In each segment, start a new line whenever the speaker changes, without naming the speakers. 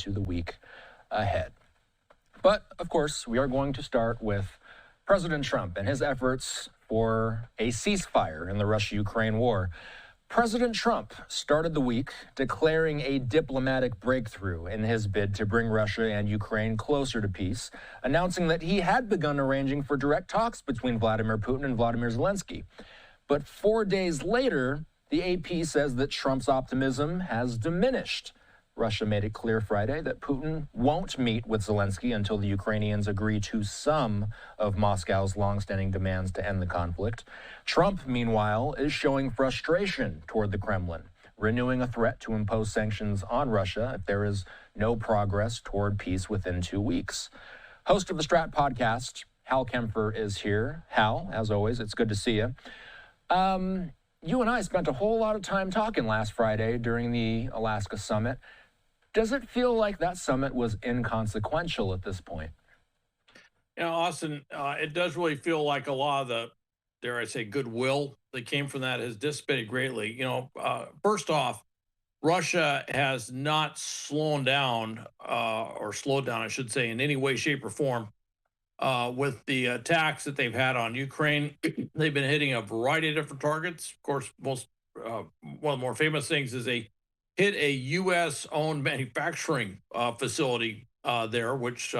into the week ahead. But, of course, we are going to start with President Trump and his efforts for a ceasefire in the Russia-Ukraine war. President Trump started the week declaring a diplomatic breakthrough in his bid to bring Russia and Ukraine closer to peace, announcing that he had begun arranging for direct talks between Vladimir Putin and Vladimir Zelensky. But 4 days later, the AP says that Trump's optimism has diminished. Russia made it clear Friday that Putin won't meet with Zelensky until the Ukrainians agree to some of Moscow's longstanding demands to end the conflict. Trump, meanwhile, is showing frustration toward the Kremlin, renewing a threat to impose sanctions on Russia if there is no progress toward peace within 2 weeks. Host of the Strat podcast, Hal Kempfer, is here. Hal, as always, it's good to see you. You and I spent a whole lot of time talking last Friday during the Alaska summit. Does it feel like that summit was inconsequential at this point?
You know, Austin, it does really feel like a lot of the, dare I say, goodwill that came from that has dissipated greatly. You know, first off, Russia has not slowed down, I should say, in any way, shape, or form with the attacks that they've had on Ukraine. They've been hitting a variety of different targets. Of course, one of the more famous things is they hit a U.S.-owned manufacturing facility there, which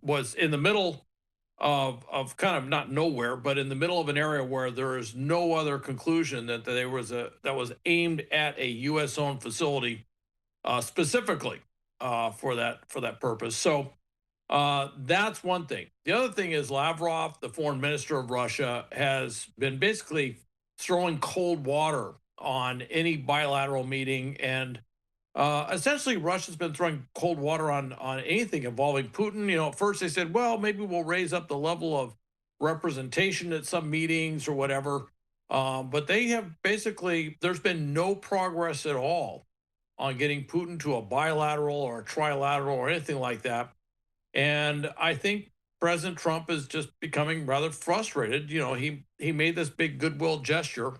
was in the middle of kind of not nowhere, but in the middle of an area where there is no other conclusion that that was aimed at a U.S.-owned facility specifically for that purpose. So that's one thing. The other thing is Lavrov, the foreign minister of Russia, has been basically throwing cold water on any bilateral meeting, and essentially Russia's been throwing cold water on anything involving Putin. You know, at first they said, well, maybe we'll raise up the level of representation at some meetings or whatever, but they have basically, there's been no progress at all on getting Putin to a bilateral or a trilateral or anything like that. And I think President Trump is just becoming rather frustrated. You know, he made this big goodwill gesture,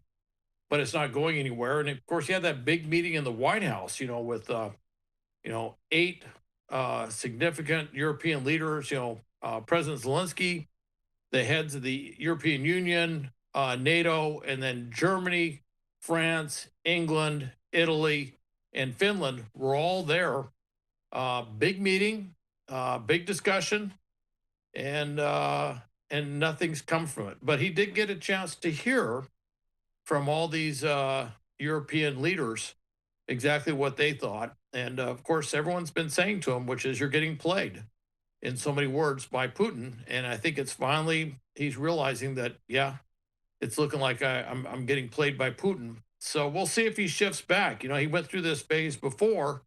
but it's not going anywhere. And of course, he had that big meeting in the White House, you know, with, 8 significant European leaders, President Zelensky, the heads of the European Union, NATO, and then Germany, France, England, Italy, and Finland were all there. Big meeting, big discussion, and nothing's come from it. But he did get a chance to hear from all these European leaders exactly what they thought. And of course, everyone's been saying to him, which is, you're getting played, in so many words, by Putin. And I think it's finally, he's realizing that, yeah, it's looking like I'm getting played by Putin. So we'll see if he shifts back. You know, he went through this phase before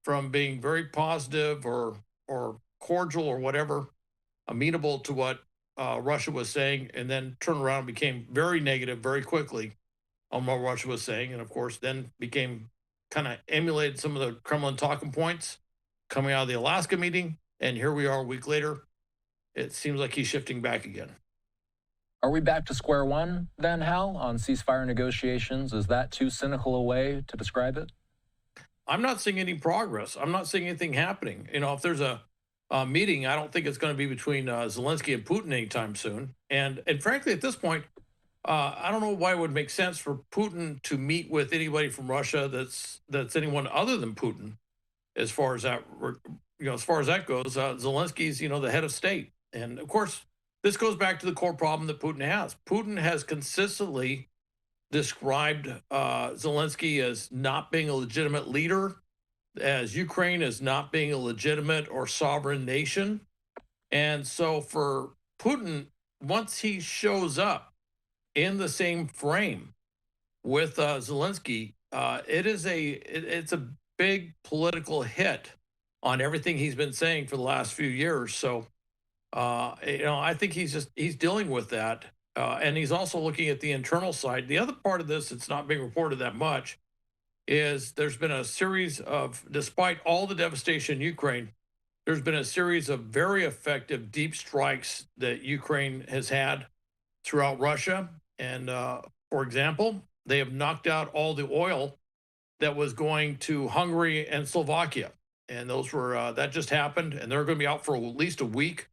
from being very positive or cordial or whatever, amenable to what Russia was saying, and then turned around and became very negative very quickly on what Russia was saying. And of course, then became kind of emulated some of the Kremlin talking points coming out of the Alaska meeting. And here we are a week later. It seems like he's shifting back again.
Are we back to square one then, Hal, on ceasefire negotiations? Is that too cynical a way to describe it?
I'm not seeing any progress. I'm not seeing anything happening. You know, if there's a meeting, I don't think it's going to be between Zelensky and Putin anytime soon. And frankly, at this point, I don't know why it would make sense for Putin to meet with anybody from Russia that's anyone other than Putin, as far as that goes. Zelensky's the head of state, and of course, this goes back to the core problem that Putin has. Putin has consistently described Zelensky as not being a legitimate leader, as Ukraine as not being a legitimate or sovereign nation. And so for Putin, once he shows up in the same frame with Zelensky, it's a big political hit on everything he's been saying for the last few years. So, I think he's dealing with that. And he's also looking at the internal side. The other part of this that's not being reported that much is there's been a series of, despite all the devastation in Ukraine, there's been a series of very effective deep strikes that Ukraine has had throughout Russia. And for example, they have knocked out all the oil that was going to Hungary and Slovakia. and those were that just happened, and they're going to be out for at least a week.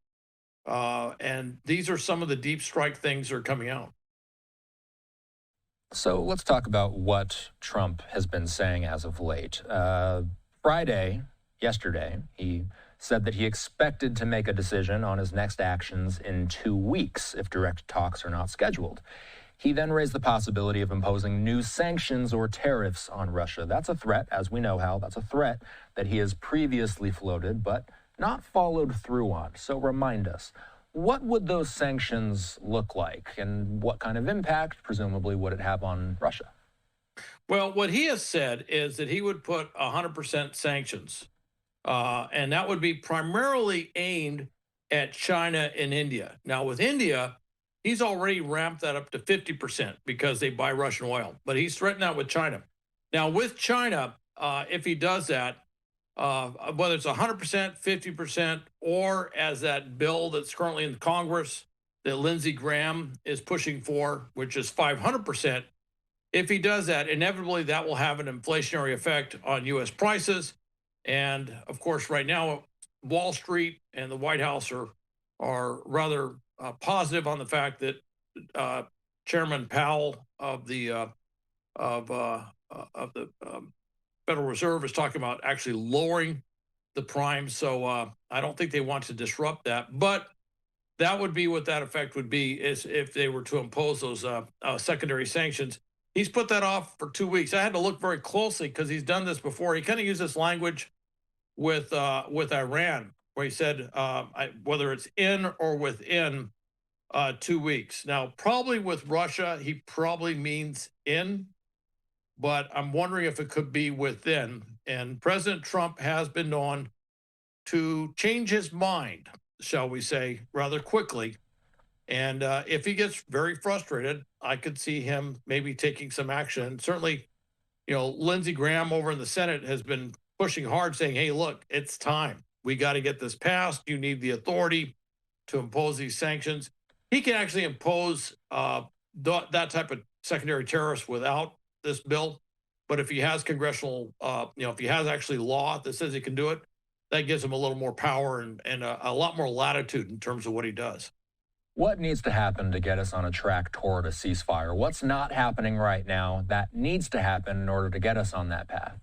And these are some of the deep strike things that are coming out.
So let's talk about what Trump has been saying as of late. Yesterday, he said that he expected to make a decision on his next actions in 2 weeks if direct talks are not scheduled. He then raised the possibility of imposing new sanctions or tariffs on Russia. That's a threat, as we know, Hal. That's a threat that he has previously floated, but not followed through on. So remind us, what would those sanctions look like, and what kind of impact, presumably, would it have on Russia?
Well, what he has said is that he would put 100% sanctions, and that would be primarily aimed at China and India. Now, with India, he's already ramped that up to 50% because they buy Russian oil, but he's threatened that with China. Now, with China, if he does that, whether it's 100%, 50%, or as that bill that's currently in Congress that Lindsey Graham is pushing for, which is 500%, if he does that, inevitably that will have an inflationary effect on U.S. prices. And of course, right now, Wall Street and the White House are rather positive on the fact that Chairman Powell of the Federal Reserve is talking about actually lowering the prime. So I don't think they want to disrupt that. But that would be what that effect would be is if they were to impose those secondary sanctions. He's put that off for 2 weeks. I had to look very closely because he's done this before. He kind of used this language with Iran, where he said whether it's in or within 2 weeks. Now, probably with Russia, he probably means in, but I'm wondering if it could be within. And President Trump has been known to change his mind, shall we say, rather quickly. And if he gets very frustrated, I could see him maybe taking some action. Certainly, Lindsey Graham over in the Senate has been pushing hard, saying, hey, look, it's time. We got to get this passed. You need the authority to impose these sanctions. He can actually impose that type of secondary tariffs without this bill. But if he has congressional, if he has actually law that says he can do it, that gives him a little more power and a lot more latitude in terms of what he does.
What needs to happen to get us on a track toward a ceasefire? What's not happening right now that needs to happen in order to get us on that path?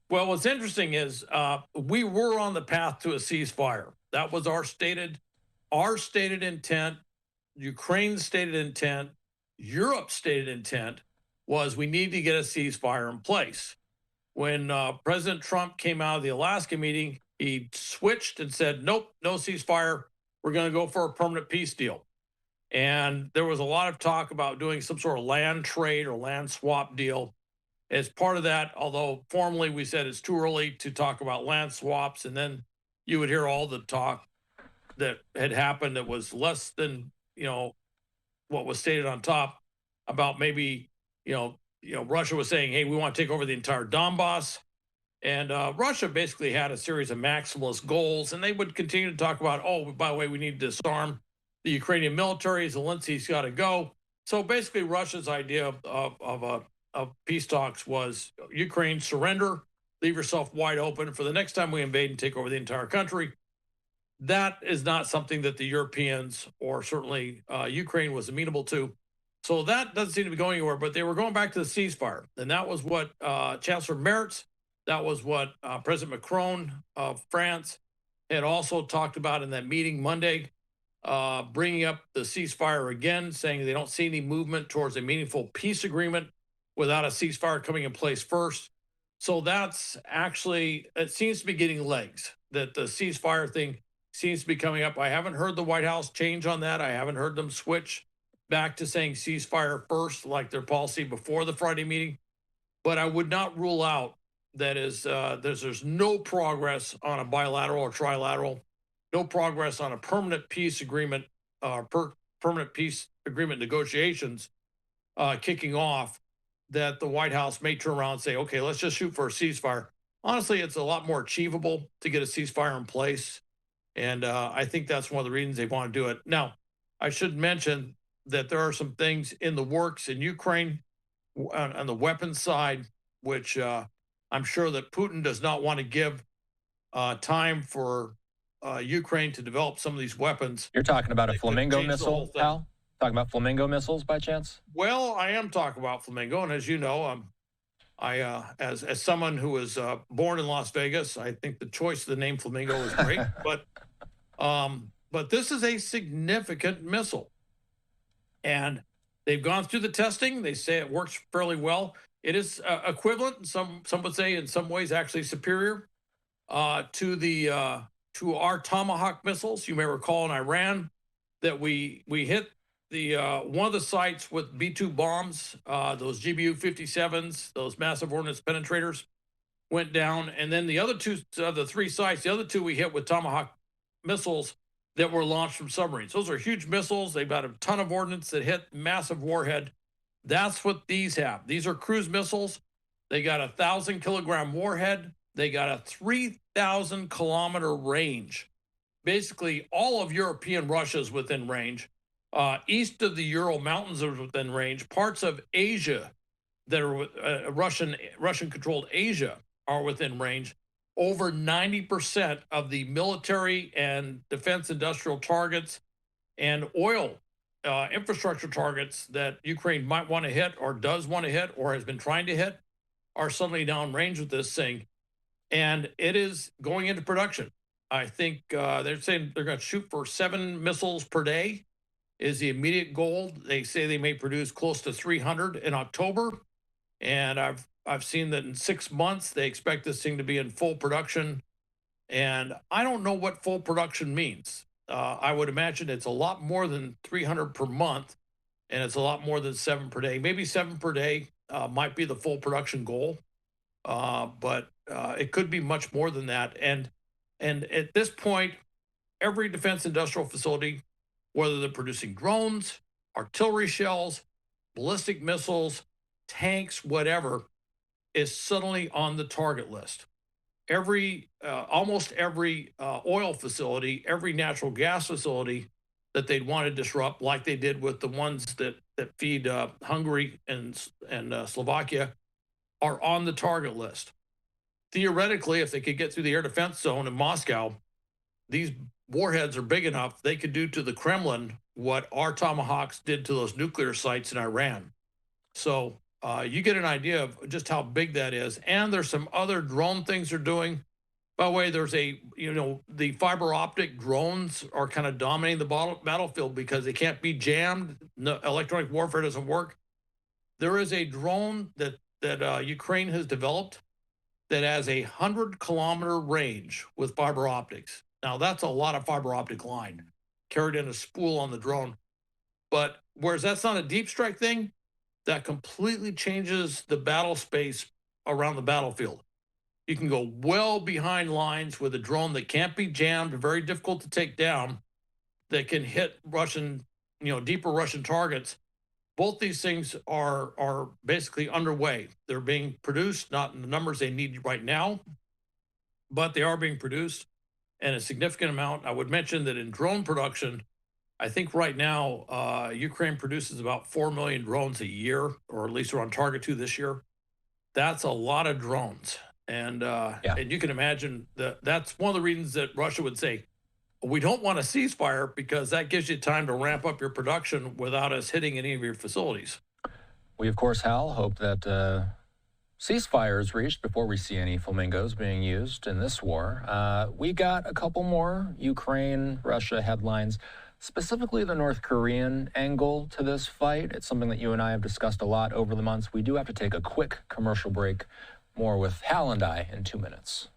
Well, what's interesting is we were on the path to a ceasefire. That was our stated intent, Ukraine's stated intent, Europe's stated intent was we need to get a ceasefire in place. When President Trump came out of the Alaska meeting, he switched and said, nope, no ceasefire. We're going to go for a permanent peace deal. And there was a lot of talk about doing some sort of land trade or land swap deal. As part of that, although formally we said it's too early to talk about land swaps, and then you would hear all the talk that had happened that was less than what was stated on top about maybe Russia was saying, hey, we want to take over the entire Donbass. And Russia basically had a series of maximalist goals, and they would continue to talk about, oh, by the way, we need to disarm the Ukrainian military. Zelensky's got to go. So basically, Russia's idea of peace talks was Ukraine surrender, leave yourself wide open for the next time we invade and take over the entire country. That is not something that the Europeans or certainly Ukraine was amenable to. So that doesn't seem to be going anywhere, but they were going back to the ceasefire. And that was what Chancellor Merz, that was what President Macron of France had also talked about in that meeting Monday, bringing up the ceasefire again, saying they don't see any movement towards a meaningful peace agreement without a ceasefire coming in place first. So that's actually, it seems to be getting legs, that the ceasefire thing seems to be coming up. I haven't heard the White House change on that. I haven't heard them switch back to saying ceasefire first, like their policy before the Friday meeting. But I would not rule out that is there's no progress on a bilateral or trilateral, no progress on a permanent peace agreement, permanent peace agreement negotiations kicking off, that the White House may turn around and say, okay, let's just shoot for a ceasefire. Honestly, it's a lot more achievable to get a ceasefire in place. And I think that's one of the reasons they want to do it. Now, I should mention that there are some things in the works in Ukraine on the weapons side, which I'm sure that Putin does not want to give time for Ukraine to develop some of these weapons.
You're talking about a
They could
Flamingo
change the whole
missile,
thing.
Hal? Talking about Flamingo missiles by chance?
Well, I am talking about Flamingo, and as you know, as someone who was born in Las Vegas, I think the choice of the name Flamingo is great. But this is a significant missile, and they've gone through the testing. They say it works fairly well. It is equivalent, some would say, in some ways, actually superior to our Tomahawk missiles. You may recall in Iran that we hit the one of the sites with B-2 bombs, those GBU-57s, those massive ordnance penetrators, went down, and then the other two, the three sites, the other two we hit with Tomahawk missiles that were launched from submarines. Those are huge missiles. They've got a ton of ordnance that hit massive warhead. That's what these have. These are cruise missiles. They got a 1,000-kilogram warhead. They got a 3,000-kilometer range. Basically, all of European Russia is within range. East of the Ural Mountains are within range. Parts of Asia that are Russian-controlled Asia are within range. Over 90% of the military and defense industrial targets and oil infrastructure targets that Ukraine might want to hit or does want to hit or has been trying to hit are suddenly downrange with this thing. And it is going into production. I think they're saying they're going to shoot for 7 missiles per day is the immediate goal. They say they may produce close to 300 in October. And I've seen that in 6 months, they expect this thing to be in full production. And I don't know what full production means. I would imagine it's a lot more than 300 per month, and it's a lot more than 7 per day. Maybe 7 per day might be the full production goal, but it could be much more than that. And at this point, every defense industrial facility, whether they're producing drones, artillery shells, ballistic missiles, tanks, whatever, is suddenly on the target list. Almost every oil facility, every natural gas facility that they'd want to disrupt, like they did with the ones that feed Hungary and Slovakia, are on the target list. Theoretically, if they could get through the air defense zone in Moscow, these warheads are big enough they could do to the Kremlin what our Tomahawks did to those nuclear sites in Iran. So you get an idea of just how big that is. And there's some other drone things they're doing. By the way, there's the fiber optic drones are kind of dominating the battlefield because they can't be jammed. No, electronic warfare doesn't work. There is a drone that Ukraine has developed that has a 100-kilometer range with fiber optics. Now, that's a lot of fiber optic line carried in a spool on the drone. But whereas that's not a deep strike thing, that completely changes the battle space around the battlefield. You can go well behind lines with a drone that can't be jammed, very difficult to take down, that can hit Russian, deeper Russian targets. Both these things are basically underway. They're being produced, not in the numbers they need right now, but they are being produced in a significant amount. I would mention that in drone production, I think right now, Ukraine produces about 4 million drones a year, or at least we're on target to this year. That's a lot of drones. And and you can imagine that's one of the reasons that Russia would say, we don't want a ceasefire because that gives you time to ramp up your production without us hitting any of your facilities.
We, of course, Hal, hope that ceasefire is reached before we see any flamingos being used in this war. We got a couple more Ukraine-Russia headlines, specifically the North Korean angle to this fight. It's something that you and I have discussed a lot over the months. We do have to take a quick commercial break. More with Hal and I in 2 minutes.